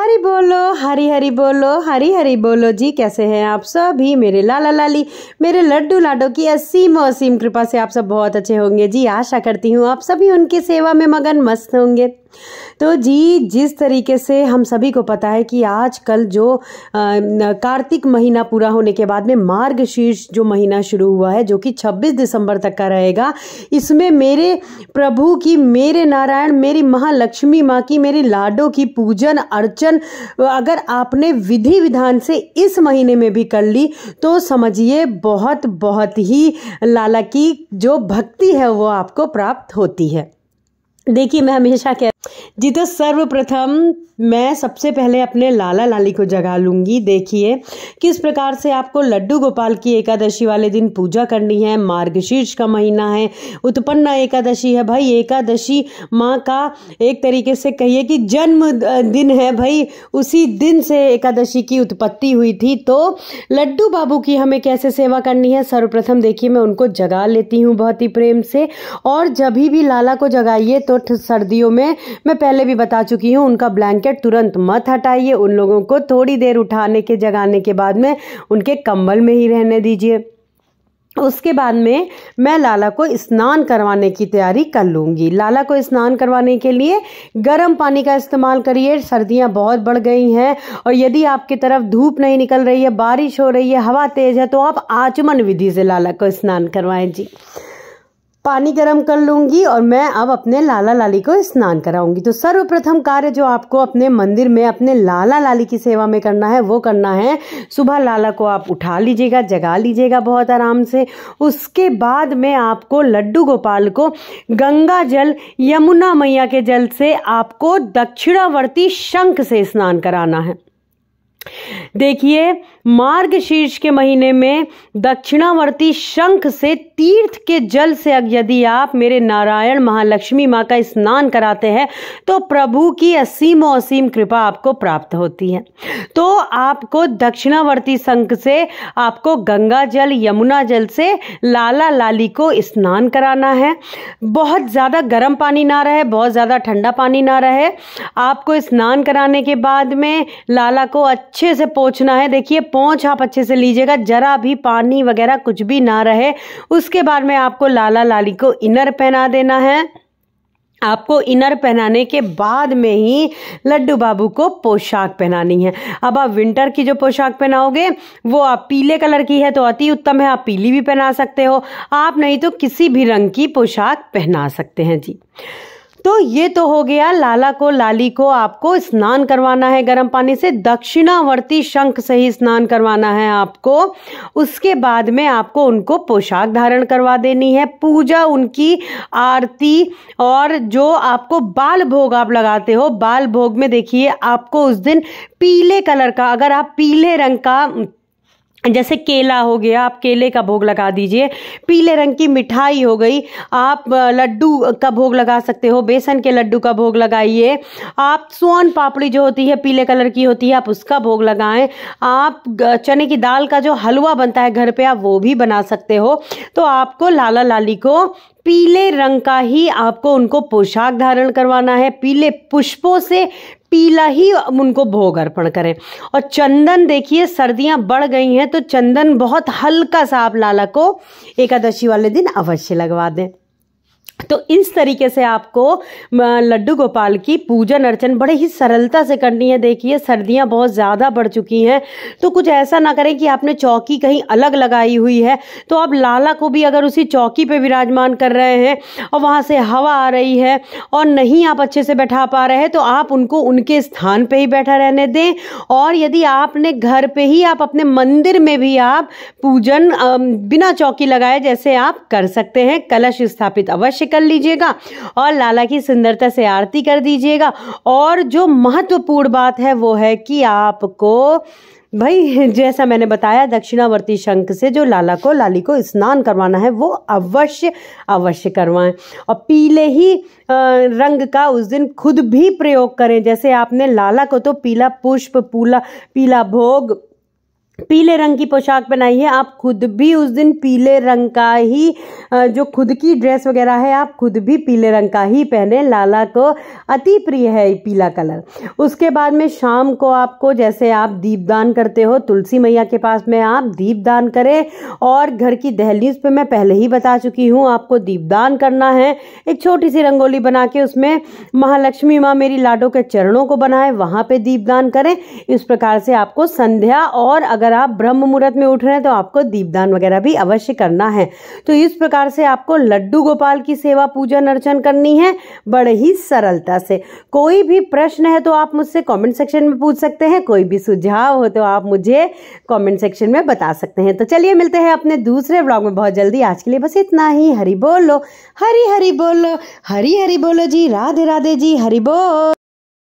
हरि बोलो, हरी हरी बोलो, हरी हरी बोलो जी। कैसे हैं आप सभी मेरे लाला लाली, मेरे लड्डू लाडो की असीम असीम कृपा से आप सब बहुत अच्छे होंगे जी। आशा करती हूँ आप सभी उनकी सेवा में मगन मस्त होंगे। तो जी, जिस तरीके से हम सभी को पता है कि आजकल जो कार्तिक महीना पूरा होने के बाद में मार्गशीर्ष जो महीना शुरू हुआ है, जो कि 26 दिसंबर तक का रहेगा, इसमें मेरे प्रभु की, मेरे नारायण, मेरी महालक्ष्मी माँ की, मेरी लाडो की पूजन अर्चन अगर आपने विधि विधान से इस महीने में भी कर ली तो समझिए बहुत बहुत ही लाला की जो भक्ति है वो आपको प्राप्त होती है। देखिए, मैं हमेशा जी, तो सर्वप्रथम मैं सबसे पहले अपने लाला लाली को जगा लूंगी। देखिए किस प्रकार से आपको लड्डू गोपाल की एकादशी वाले दिन पूजा करनी है। मार्गशीर्ष का महीना है, उत्पन्ना एकादशी है भाई। एकादशी माँ का एक तरीके से कहिए कि जन्म दिन है भाई, उसी दिन से एकादशी की उत्पत्ति हुई थी। तो लड्डू बाबू की हमें कैसे सेवा करनी है, सर्वप्रथम देखिए मैं उनको जगा लेती हूँ बहुत ही प्रेम से। और जब भी लाला को जगाइए तो सर्दियों में मैं पहले भी बता चुकी हूँ, उनका ब्लैंकेट तुरंत मत हटाइए। उन लोगों को थोड़ी देर उठाने के जगाने के बाद में उनके कंबल में ही रहने दीजिए। उसके बाद में मैं लाला को स्नान करवाने की तैयारी कर लूंगी। लाला को स्नान करवाने के लिए गर्म पानी का इस्तेमाल करिए। सर्दियां बहुत बढ़ गई हैं और यदि आपकी तरफ धूप नहीं निकल रही है, बारिश हो रही है, हवा तेज है, तो आप आचमन विधि से लाला को स्नान करवाएं जी। पानी गर्म कर लूंगी और मैं अब अपने लाला लाली को स्नान कराऊंगी। तो सर्वप्रथम कार्य जो आपको अपने मंदिर में अपने लाला लाली की सेवा में करना है वो करना है, सुबह लाला को आप उठा लीजिएगा, जगा लीजिएगा बहुत आराम से। उसके बाद में आपको लड्डू गोपाल को गंगा जल, यमुना मैया के जल से आपको दक्षिणावर्ती शंख से स्नान कराना है। देखिए, मार्गशीर्ष के महीने में दक्षिणावर्ती शंख से, तीर्थ के जल से यदि आप मेरे नारायण महालक्ष्मी माँ का स्नान कराते हैं तो प्रभु की असीम असीम कृपा आपको प्राप्त होती है। तो आपको दक्षिणावर्ती शंख से आपको गंगा जल, यमुना जल से लाला लाली को स्नान कराना है। बहुत ज़्यादा गर्म पानी ना रहे, बहुत ज़्यादा ठंडा पानी ना रहे। आपको स्नान कराने के बाद में लाला को अच्छे से पोंछना है। देखिए, पोंछ आप अच्छे से लीजिएगा, जरा भी पानी वगैरह कुछ भी ना रहे। उसके बाद में आपको लाला लाली को इनर पहना देना है। आपको इनर पहनाने के बाद में ही लड्डू बाबू को पोशाक पहनानी है। अब आप विंटर की जो पोशाक पहनाओगे वो आप पीले कलर की है तो अति उत्तम है, आप पीली भी पहना सकते हो, आप नहीं तो किसी भी रंग की पोशाक पहना सकते हैं जी। तो ये तो हो गया, लाला को, लाली को आपको स्नान करवाना है गर्म पानी से, दक्षिणावर्ती शंख से ही स्नान करवाना है आपको। उसके बाद में आपको उनको पोशाक धारण करवा देनी है, पूजा, उनकी आरती, और जो आपको बाल भोग आप लगाते हो, बाल भोग में देखिए आपको उस दिन पीले कलर का, अगर आप पीले रंग का, जैसे केला हो गया, आप केले का भोग लगा दीजिए। पीले रंग की मिठाई हो गई, आप लड्डू का भोग लगा सकते हो, बेसन के लड्डू का भोग लगाइए। आप सोन पापड़ी जो होती है पीले कलर की होती है, आप उसका भोग लगाएं। आप चने की दाल का जो हलवा बनता है घर पे, आप वो भी बना सकते हो। तो आपको लाला लाली को पीले रंग का ही आपको उनको पोशाक धारण करवाना है। पीले पुष्पों से पीला ही उनको भोग अर्पण करें। और चंदन, देखिए सर्दियां बढ़ गई हैं तो चंदन बहुत हल्का सा आप लाला को एकादशी वाले दिन अवश्य लगवा दें। तो इस तरीके से आपको लड्डू गोपाल की पूजन अर्चन बड़े ही सरलता से करनी है। देखिए, सर्दियां बहुत ज़्यादा बढ़ चुकी हैं तो कुछ ऐसा ना करें कि आपने चौकी कहीं अलग लगाई हुई है तो आप लाला को भी अगर उसी चौकी पे विराजमान कर रहे हैं और वहाँ से हवा आ रही है और नहीं आप अच्छे से बैठा पा रहे हैं तो आप उनको उनके स्थान पे ही बैठा रहने दें। और यदि आपने घर पे ही, आप अपने मंदिर में भी आप पूजन बिना चौकी लगाए जैसे आप कर सकते हैं, कलश स्थापित अवश्य कर लीजिएगा और लाला की सुंदरता से आरती कर दीजिएगा। और जो महत्वपूर्ण बात है वो है कि आपको भाई, जैसा मैंने बताया, दक्षिणावर्ती शंख से जो लाला को, लाली को स्नान करवाना है वो अवश्य अवश्य करवाएं। और पीले ही रंग का उस दिन खुद भी प्रयोग करें। जैसे आपने लाला को तो पीला पुष्प, पीला भोग, पीले रंग की पोशाक पहनाई है। आप खुद भी उस दिन पीले रंग का ही जो खुद की ड्रेस वगैरह है आप खुद भी पीले रंग का ही पहने। लाला को अति प्रिय है पीला कलर। उसके बाद में शाम को आपको जैसे आप दीपदान करते हो तुलसी मैया के पास में आप दीपदान करें और घर की दहलीज पे मैं पहले ही बता चुकी हूँ आपको दीपदान करना है। एक छोटी सी रंगोली बना के उसमें महालक्ष्मी माँ मेरी लाडो के चरणों को बनाए वहां पे दीपदान करें। इस प्रकार से आपको संध्या और अगर आप ब्रह्म मुहूर्त में उठ रहे हैं तो आपको दीपदान वगैरह भी अवश्य करना है। तो इस प्रकार से आपको लड्डू गोपाल की सेवा पूजन अर्चन करनी है बड़े ही सरलता से। कोई भी प्रश्न है तो आप मुझसे कमेंट सेक्शन में पूछ सकते हैं, कोई भी सुझाव हो तो आप मुझे कमेंट सेक्शन में बता सकते हैं। तो चलिए मिलते हैं अपने दूसरे व्लॉग में बहुत जल्दी। आज के लिए बस इतना ही। हरि बोलो, हरि हरि बोलो, हरि हरि बोलो जी, राधे राधे जी, हरि बोल।